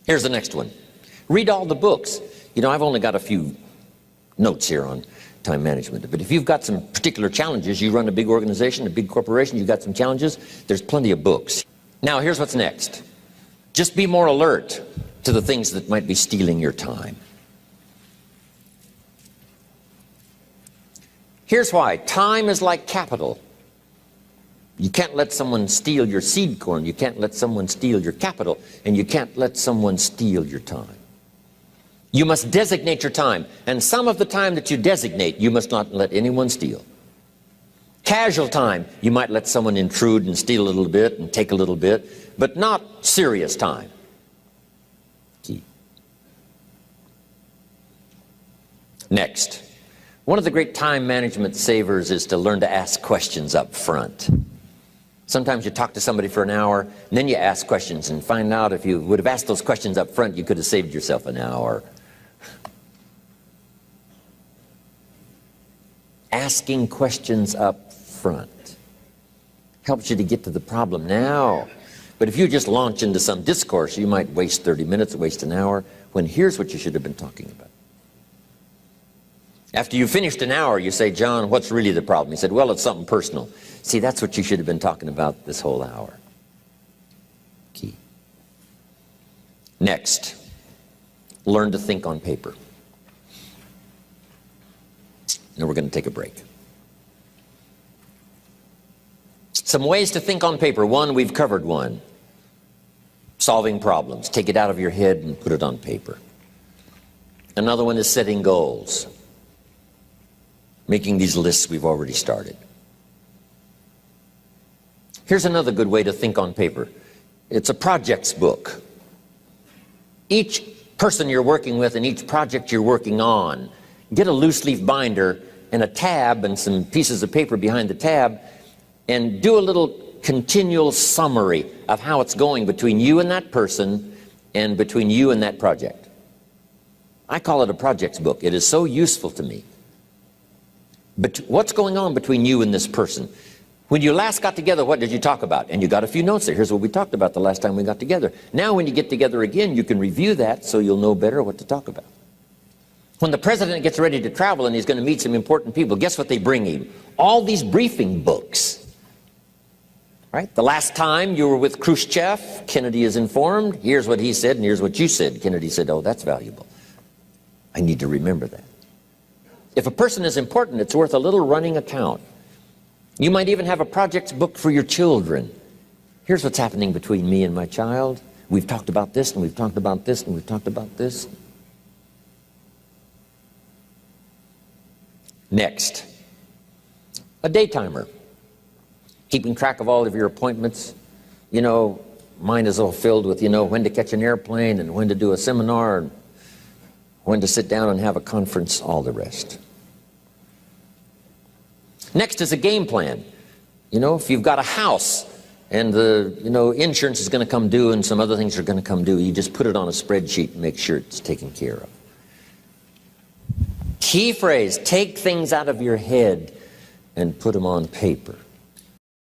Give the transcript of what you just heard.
Here's the next one. Read all the books. You know, I've only got a few notes here on time management, but if you've got some particular challenges, you run a big organization, a big corporation, you've got some challenges, there's plenty of books. Now, here's what's next. Just be more alert to the things that might be stealing your time. Here's why. Time is like capital. You can't let someone steal your seed corn, you can't let someone steal your capital, and you can't let someone steal your time. You must designate your time, and some of the time that you designate, you must not let anyone steal. Casual time, you might let someone intrude and steal a little bit and take a little bit, but not serious time. Key. Next, one of the great time management savers is to learn to ask questions up front. Sometimes you talk to somebody for an hour, and then you ask questions and find out if you would have asked those questions up front, you could have saved yourself an hour. Asking questions up front helps you to get to the problem now. But if you just launch into some discourse, you might waste 30 minutes, waste an hour, when here's what you should have been talking about. After you finished an hour, you say, John, what's really the problem? He said, well, it's something personal. See, that's what you should have been talking about this whole hour. Key. Next, learn to think on paper. Now we're going to take a break. Some ways to think on paper. One, we've covered one. Solving problems. Take it out of your head and put it on paper. Another one is setting goals. Making these lists we've already started. Here's another good way to think on paper. It's a projects book. Each person you're working with and each project you're working on, get a loose leaf binder and a tab and some pieces of paper behind the tab and do a little continual summary of how it's going between you and that person and between you and that project. I call it a projects book. It is so useful to me. But what's going on between you and this person? When you last got together, what did you talk about? And you got a few notes there. Here's what we talked about the last time we got together. Now when you get together again, you can review that so you'll know better what to talk about. When the president gets ready to travel and he's going to meet some important people, guess what they bring him? All these briefing books. Right? The last time you were with Khrushchev, Kennedy is informed. Here's what he said and here's what you said. Kennedy said, oh, that's valuable. I need to remember that. If a person is important, it's worth a little running account. You might even have a projects book for your children. Here's what's happening between me and my child. We've talked about this, and we've talked about this, and we've talked about this. Next, a day timer. Keeping track of all of your appointments. You know, mine is all filled with, when to catch an airplane, and when to do a seminar, and when to sit down and have a conference, all the rest. Next is a game plan. If you've got a house and the insurance is going to come due and some other things are going to come due, you just put it on a spreadsheet and make sure it's taken care of. Key phrase, take things out of your head and put them on paper.